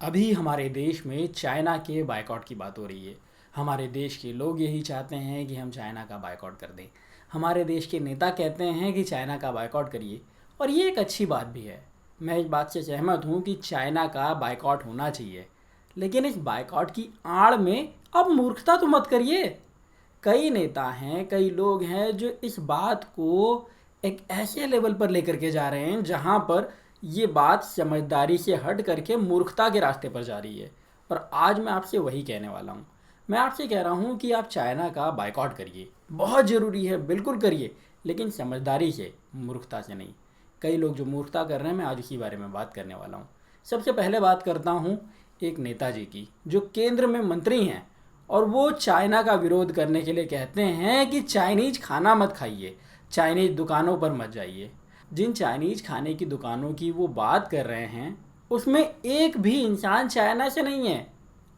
अभी हमारे देश में चाइना के बायकॉट की बात हो रही है। हमारे देश के लोग यही चाहते हैं कि हम चाइना का बायकॉट कर दें। हमारे देश के नेता कहते हैं कि चाइना का बायकॉट करिए, और ये एक अच्छी बात भी है। मैं इस बात से सहमत हूँ कि चाइना का बायकॉट होना चाहिए, लेकिन इस बायकॉट की आड़ में अब मूर्खता तो मत करिए। कई नेता हैं, कई लोग हैं जो इस बात को एक ऐसे लेवल पर लेकर के जा रहे हैं जहां पर ये बात समझदारी से हट करके मूर्खता के रास्ते पर जा रही है। और आज मैं आपसे वही कहने वाला हूँ। मैं आपसे कह रहा हूँ कि आप चाइना का बायकॉट करिए, बहुत ज़रूरी है, बिल्कुल करिए, लेकिन समझदारी से, मूर्खता से नहीं। कई लोग जो मूर्खता कर रहे हैं, मैं आज इसी बारे में बात करने वाला हूँ। सबसे पहले बात करता हूँ एक नेताजी की, जो केंद्र में मंत्री हैं, और वो चाइना का विरोध करने के लिए कहते हैं कि चाइनीज खाना मत खाइए, चाइनीज दुकानों पर मत जाइए। जिन चाइनीज खाने की दुकानों की वो बात कर रहे हैं, उसमें एक भी इंसान चाइना से नहीं है।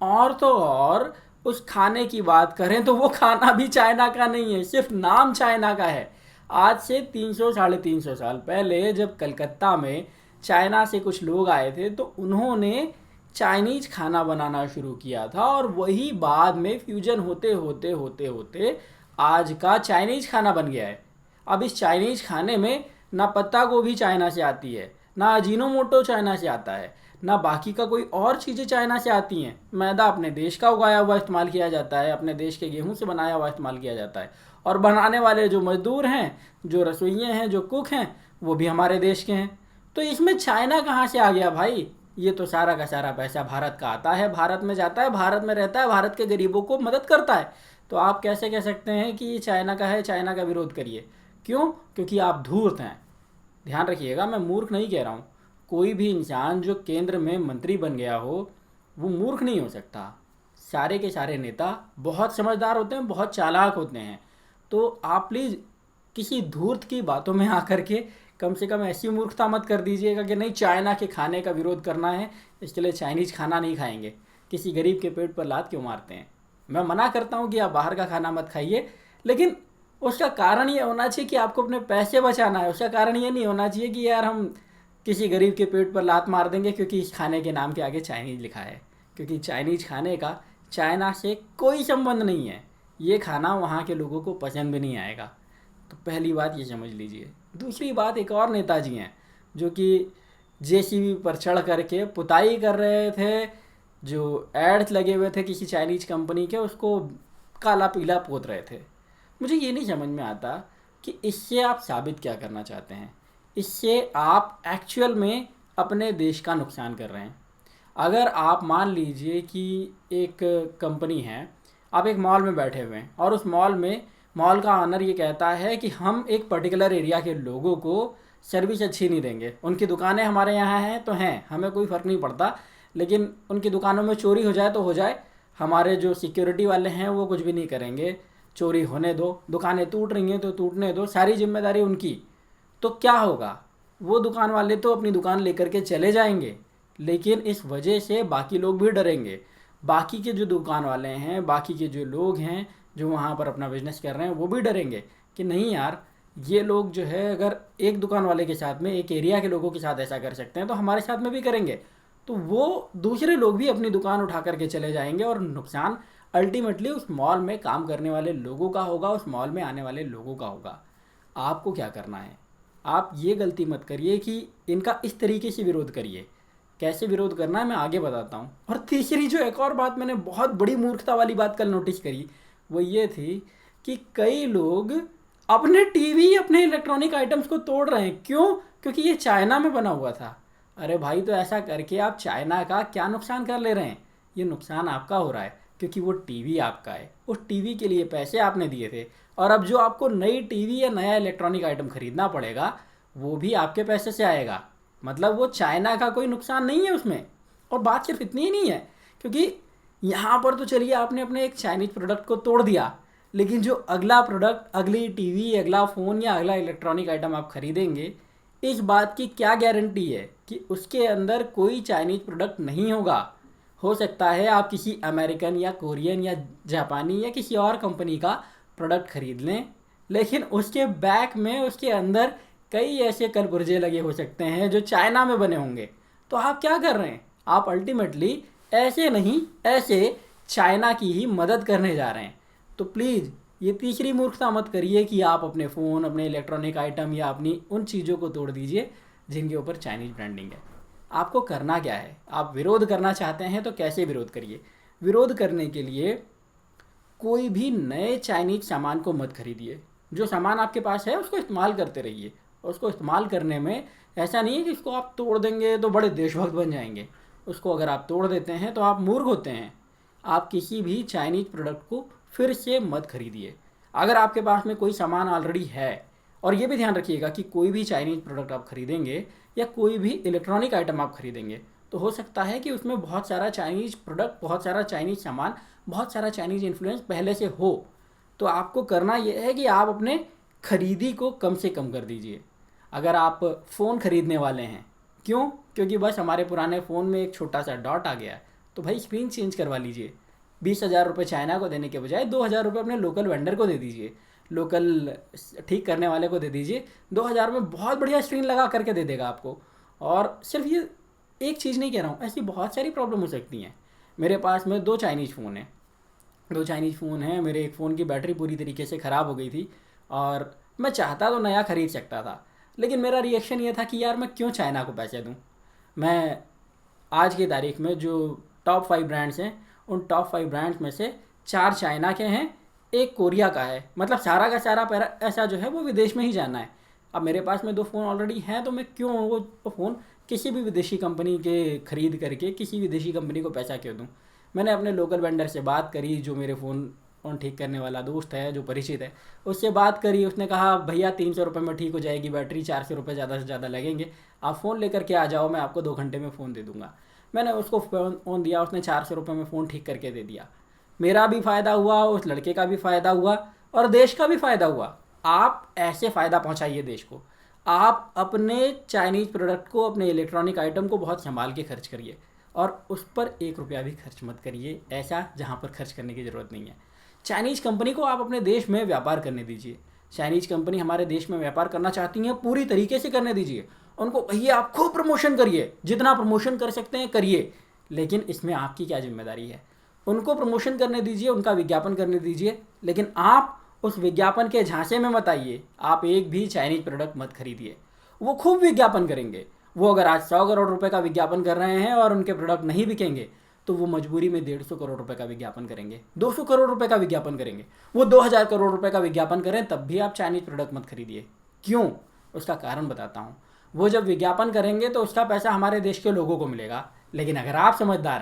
और तो और, उस खाने की बात करें तो वो खाना भी चाइना का नहीं है, सिर्फ नाम चाइना का है। आज से 300 साढ़े 300 साल पहले जब कलकत्ता में चाइना से कुछ लोग आए थे, तो उन्होंने चाइनीज खाना बनाना शुरू किया था, और वही बाद में फ्यूजन होते होते होते होते आज का चाइनीज खाना बन गया है। अब इस चाइनीज खाने में ना पत्ता गोभी चाइना से आती है, ना अजीनोमोटो चाइना से आता है, ना बाकी का कोई और चीज़ें चाइना से आती हैं। मैदा अपने देश का उगाया हुआ इस्तेमाल किया जाता है, अपने देश के गेहूं से बनाया हुआ इस्तेमाल किया जाता है। और बनाने वाले जो मजदूर हैं, जो रसोइये हैं, जो कुक हैं, वो भी हमारे देश के हैं। तो इसमें चाइना कहाँ से आ गया भाई? ये तो सारा का सारा पैसा भारत का आता है, भारत में जाता है, भारत में रहता है, भारत के गरीबों को मदद करता है। तो आप कैसे कह सकते हैं कि ये चाइना का है, चाइना का विरोध करिए? क्यों? क्योंकि आप धूर्त हैं। ध्यान रखिएगा, मैं मूर्ख नहीं कह रहा हूँ। कोई भी इंसान जो केंद्र में मंत्री बन गया हो, वो मूर्ख नहीं हो सकता। सारे के सारे नेता बहुत समझदार होते हैं, बहुत चालाक होते हैं। तो आप प्लीज़ किसी धूर्त की बातों में आकर के कम से कम ऐसी मूर्खता मत कर दीजिएगा कि नहीं, चाइना के खाने का विरोध करना है, इसके लिए चाइनीज़ खाना नहीं खाएंगे। किसी गरीब के पेट पर लात क्यों मारते हैं? मैं मना करता हूँ कि आप बाहर का खाना मत खाइए, लेकिन उसका कारण ये होना चाहिए कि आपको अपने पैसे बचाना है। उसका कारण ये नहीं होना चाहिए कि यार हम किसी गरीब के पेट पर लात मार देंगे क्योंकि इस खाने के नाम के आगे चाइनीज़ लिखा है। क्योंकि चाइनीज़ खाने का चाइना से कोई संबंध नहीं है। ये खाना वहाँ के लोगों को पसंद भी नहीं आएगा। तो पहली बात ये समझ लीजिए। दूसरी बात, एक और नेताजी हैं जो कि जेसीबी पर चढ़ करके पुताई कर रहे थे। जो एड्स लगे हुए थे किसी चाइनीज कंपनी के, उसको काला पीला पोत रहे थे। मुझे ये नहीं समझ में आता कि इससे आप साबित क्या करना चाहते हैं। इससे आप एक्चुअल में अपने देश का नुकसान कर रहे हैं। अगर आप मान लीजिए कि एक कंपनी है, आप एक मॉल में बैठे हुए हैं, और उस मॉल में मॉल का ऑनर ये कहता है कि हम एक पर्टिकुलर एरिया के लोगों को सर्विस अच्छी नहीं देंगे। उनकी दुकानें हमारे यहाँ हैं तो हैं, हमें कोई फ़र्क नहीं पड़ता, लेकिन उनकी दुकानों में चोरी हो जाए तो हो जाए, हमारे जो सिक्योरिटी वाले हैं वो कुछ भी नहीं करेंगे, चोरी होने दो, दुकानें टूट रही हैं तो टूटने दो, सारी जिम्मेदारी उनकी। तो क्या होगा? वो दुकान वाले तो अपनी दुकान लेकर के चले जाएंगे, लेकिन इस वजह से बाकी लोग भी डरेंगे। बाकी के जो दुकान वाले हैं, बाकी के जो लोग हैं जो वहाँ पर अपना बिजनेस कर रहे हैं, वो भी डरेंगे कि नहीं यार, ये लोग जो है अगर एक दुकान वाले के साथ में, एक एरिया के लोगों के साथ ऐसा कर सकते हैं तो हमारे साथ में भी करेंगे। तो वो दूसरे लोग भी अपनी दुकान उठा करके चले जाएंगे, और नुकसान अल्टीमेटली उस मॉल में काम करने वाले लोगों का होगा, उस मॉल में आने वाले लोगों का होगा। आपको क्या करना है? आप ये गलती मत करिए कि इनका इस तरीके से विरोध करिए। कैसे विरोध करना है मैं आगे बताता हूँ। और तीसरी जो एक और बात मैंने बहुत बड़ी मूर्खता वाली बात कल नोटिस करी, वो ये थी कि कई लोग अपने टीवी, अपने इलेक्ट्रॉनिक आइटम्स को तोड़ रहे हैं। क्यों? क्योंकि ये चाइना में बना हुआ था। अरे भाई, तो ऐसा करके आप चाइना का क्या नुकसान कर ले रहे हैं? ये नुकसान आपका हो रहा है, क्योंकि वो टीवी आपका है, उस टीवी के लिए पैसे आपने दिए थे, और अब जो आपको नई टीवी या नया इलेक्ट्रॉनिक आइटम खरीदना पड़ेगा, वो भी आपके पैसे से आएगा। मतलब वो चाइना का कोई नुकसान नहीं है उसमें। और बात सिर्फ इतनी ही नहीं है, क्योंकि यहाँ पर तो चलिए आपने अपने एक चाइनीज प्रोडक्ट को तोड़ दिया, लेकिन जो अगला प्रोडक्ट, अगली टीवी, अगला फ़ोन या अगला इलेक्ट्रॉनिक आइटम आप खरीदेंगे, इस बात की क्या गारंटी है कि उसके अंदर कोई चाइनीज प्रोडक्ट नहीं होगा? हो सकता है आप किसी अमेरिकन या कोरियन या जापानी या किसी और कंपनी का प्रोडक्ट खरीद लें, लेकिन उसके बैक में, उसके अंदर कई ऐसे कलपुर्जे लगे हो सकते हैं जो चाइना में बने होंगे। तो आप क्या कर रहे हैं? आप अल्टीमेटली ऐसे नहीं ऐसे चाइना की ही मदद करने जा रहे हैं। तो प्लीज़ ये तीसरी मूर्खता मत करिए कि आप अपने फ़ोन, अपने इलेक्ट्रॉनिक आइटम या अपनी उन चीज़ों को तोड़ दीजिए जिनके ऊपर चाइनीज़ ब्रांडिंग है। आपको करना क्या है? आप विरोध करना चाहते हैं तो कैसे विरोध करिए? विरोध करने के लिए कोई भी नए चाइनीज सामान को मत खरीदिए। जो सामान आपके पास है उसको इस्तेमाल करते रहिए। उसको इस्तेमाल करने में ऐसा नहीं है कि उसको आप तोड़ देंगे तो बड़े देशभक्त बन जाएंगे। उसको अगर आप तोड़ देते हैं तो आप मूर्ख होते हैं। आप किसी भी चाइनीज प्रोडक्ट को फिर से मत खरीदिए। अगर आपके पास में कोई सामान ऑलरेडी है, और ये भी ध्यान रखिएगा कि कोई भी चाइनीज प्रोडक्ट आप खरीदेंगे या कोई भी इलेक्ट्रॉनिक आइटम आप खरीदेंगे तो हो सकता है कि उसमें बहुत सारा चाइनीज प्रोडक्ट, बहुत सारा चाइनीज सामान, बहुत सारा चाइनीज इन्फ्लुएंस पहले से हो। तो आपको करना यह है कि आप अपने खरीदी को कम से कम कर दीजिए। अगर आप फ़ोन ख़रीदने वाले हैं, क्यों? क्योंकि बस हमारे पुराने फ़ोन में एक छोटा सा डॉट आ गया है, तो भाई स्क्रीन चेंज करवा लीजिए। 20,000 रुपये चाइना को देने के बजाय 2,000 रुपये अपने लोकल वेंडर को दे दीजिए, लोकल ठीक करने वाले को दे दीजिए। 2,000 में बहुत बढ़िया स्क्रीन लगा करके दे देगा आपको। और सिर्फ ये एक चीज़ नहीं कह रहा हूँ, ऐसी बहुत सारी प्रॉब्लम हो सकती हैं। मेरे पास में 2 चाइनीज़ फ़ोन हैं, 2 चाइनीज़ फ़ोन हैं। मेरे एक फ़ोन की बैटरी पूरी तरीके से ख़राब हो गई थी और मैं चाहता तो नया ख़रीद सकता था, लेकिन मेरा रिएक्शन ये था कि यार मैं क्यों चाइना को पैसे दूँ। मैं आज की तारीख में जो टॉप 5 ब्रांड्स हैं, उन टॉप 5 ब्रांड्स में से 4 चाइना के हैं, 1 कोरिया का है। मतलब सारा का सारा पैसा जो है वो विदेश में ही जाना है। अब मेरे पास में 2 फ़ोन ऑलरेडी हैं, तो मैं क्यों वो फ़ोन किसी भी विदेशी कंपनी के ख़रीद करके किसी विदेशी कंपनी को पैसा क्यों दूँ। मैंने अपने लोकल वेंडर से बात करी, जो मेरे फ़ोन ठीक करने वाला दोस्त है, जो परिचित है, उससे बात करी। उसने कहा भैया 300 रुपये में ठीक हो जाएगी बैटरी, 400 रुपये ज़्यादा से ज़्यादा लगेंगे, आप फ़ोन लेकर के आ जाओ, मैं आपको 2 घंटे में फ़ोन दे दूँगा। मैंने उसको फ़ोन दिया, उसने 400 रुपये में फ़ोन ठीक करके दे दिया। मेरा भी फ़ायदा हुआ, उस लड़के का भी फ़ायदा हुआ और देश का भी फ़ायदा हुआ। आप ऐसे फ़ायदा पहुँचाइए देश को। आप अपने चाइनीज़ प्रोडक्ट को, अपने इलेक्ट्रॉनिक आइटम को बहुत संभाल के खर्च करिए और उस पर 1 रुपया भी खर्च मत करिए ऐसा जहाँ पर खर्च करने की ज़रूरत नहीं है। चाइनीज़ कंपनी को आप अपने देश में व्यापार करने दीजिए। चाइनीज़ कंपनी हमारे देश में व्यापार करना चाहती हैं, पूरी तरीके से करने दीजिए। उनको कहिए आप खूब प्रमोशन करिए, जितना प्रमोशन कर सकते हैं करिए, लेकिन इसमें आपकी क्या जिम्मेदारी है। उनको प्रमोशन करने दीजिए, उनका विज्ञापन करने दीजिए, लेकिन आप उस विज्ञापन के झांसे में मत आइए। आप एक भी चाइनीज़ प्रोडक्ट मत खरीदिए। वो खूब विज्ञापन करेंगे। वो अगर आज 100 करोड़ रुपए का विज्ञापन कर रहे हैं और उनके प्रोडक्ट नहीं बिकेंगे तो वो मजबूरी में 150 करोड़ रुपए का विज्ञापन करेंगे, 200 करोड़ रुपए का विज्ञापन करेंगे। वो 2,000 करोड़ रुपए का विज्ञापन करें तब भी आप चाइनीज़ प्रोडक्ट मत खरीदिए। क्यों? उसका कारण बताता हूँ। वो जब विज्ञापन करेंगे तो उसका पैसा हमारे देश के लोगों को मिलेगा, लेकिन अगर आप समझदार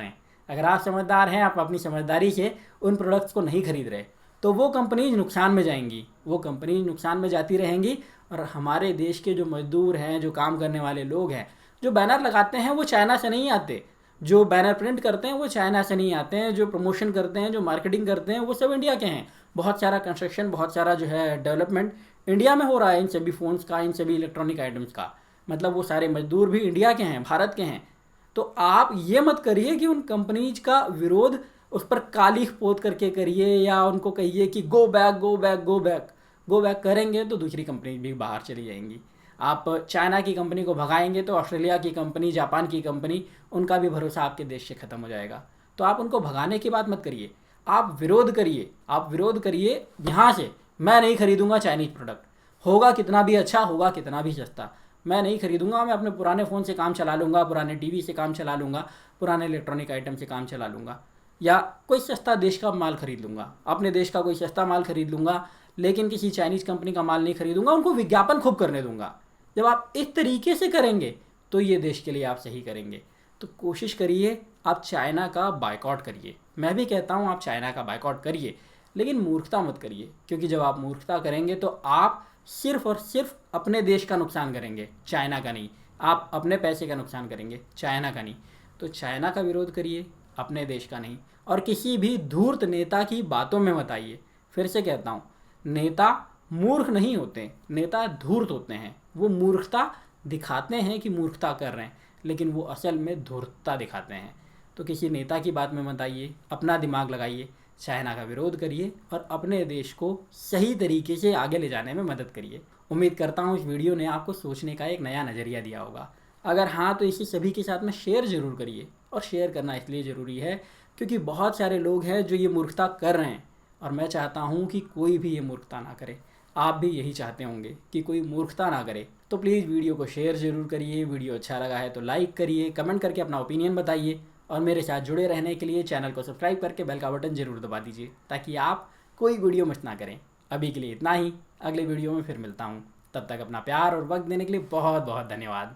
हैं, आप अपनी समझदारी से उन प्रोडक्ट्स को नहीं खरीद रहे तो वो कंपनीज नुकसान में जाएंगी, वो कंपनीज नुकसान में जाती रहेंगी। और हमारे देश के जो मजदूर हैं, जो काम करने वाले लोग हैं, जो बैनर लगाते हैं वो चाइना से नहीं आते, जो बैनर प्रिंट करते हैं वो चाइना से नहीं आते हैं, जो प्रमोशन करते हैं, जो मार्केटिंग करते हैं वो सब इंडिया के हैं। बहुत सारा कंस्ट्रक्शन, बहुत सारा जो है डेवलपमेंट इंडिया में हो रहा है इन सभी फ़ोन्स का, इन सभी इलेक्ट्रॉनिक आइटम्स का। मतलब वो सारे मजदूर भी इंडिया के हैं, भारत के हैं। तो आप ये मत करिए कि उन कंपनीज का विरोध उस पर कालिख पोत करके करिए या उनको कहिए कि go back go back go back. Go back करेंगे तो दूसरी कंपनी भी बाहर चली जाएंगी। आप चाइना की कंपनी को भगाएंगे तो ऑस्ट्रेलिया की कंपनी, जापान की कंपनी, उनका भी भरोसा आपके देश से ख़त्म हो जाएगा। तो आप उनको भगाने की बात मत करिए, आप विरोध करिए। आप विरोध करिए यहाँ से, मैं नहीं खरीदूंगा चाइनीज़ प्रोडक्ट, होगा कितना भी अच्छा, होगा कितना भी सस्ता, मैं नहीं खरीदूंगा। मैं अपने पुराने फ़ोन से काम चला लूँगा, पुराने टीवी से काम चला लूँगा, पुराने इलेक्ट्रॉनिक आइटम से काम चला लूँगा, या कोई सस्ता देश का माल खरीद लूँगा, अपने देश का कोई सस्ता माल खरीद लूँगा, लेकिन किसी चाइनीज़ कंपनी का माल नहीं खरीदूँगा। उनको विज्ञापन खूब करने दूँगा। जब आप इस तरीके से करेंगे तो ये देश के लिए आप सही करेंगे। तो कोशिश करिए आप चाइना का बायकॉट करिए। मैं भी कहता हूँ आप चाइना का बायकॉट करिए, लेकिन मूर्खता मत करिए, क्योंकि जब आप मूर्खता करेंगे तो आप सिर्फ और सिर्फ अपने देश का नुकसान करेंगे, चाइना का नहीं। आप अपने पैसे का नुकसान करेंगे, चाइना का नहीं। तो चाइना का विरोध करिए, अपने देश का नहीं। और किसी भी धूर्त नेता की बातों में मत आइए। फिर से कहता हूँ, नेता मूर्ख नहीं होते, नेता धूर्त होते हैं। वो मूर्खता दिखाते हैं कि मूर्खता कर रहे हैं, लेकिन वो असल में धूर्तता दिखाते हैं। तो किसी नेता की बात में मत आइए, अपना दिमाग लगाइए, चाइना का विरोध करिए और अपने देश को सही तरीके से आगे ले जाने में मदद करिए। उम्मीद करता हूँ इस वीडियो ने आपको सोचने का एक नया नज़रिया दिया होगा। अगर हाँ तो इसे सभी के साथ में शेयर ज़रूर करिए। और शेयर करना इसलिए ज़रूरी है क्योंकि बहुत सारे लोग हैं जो ये मूर्खता कर रहे हैं, और मैं चाहता हूँ कि कोई भी ये मूर्खता ना करे। आप भी यही चाहते होंगे कि कोई मूर्खता ना करे। तो प्लीज़ वीडियो को शेयर ज़रूर करिए, वीडियो अच्छा लगा है तो लाइक करिए, कमेंट करके अपना ओपिनियन बताइए, और मेरे साथ जुड़े रहने के लिए चैनल को सब्सक्राइब करके बेल का बटन ज़रूर दबा दीजिए ताकि आप कोई वीडियो मिस ना करें। अभी के लिए इतना ही, अगले वीडियो में फिर मिलता हूँ। तब तक अपना प्यार और वक्त देने के लिए बहुत बहुत धन्यवाद।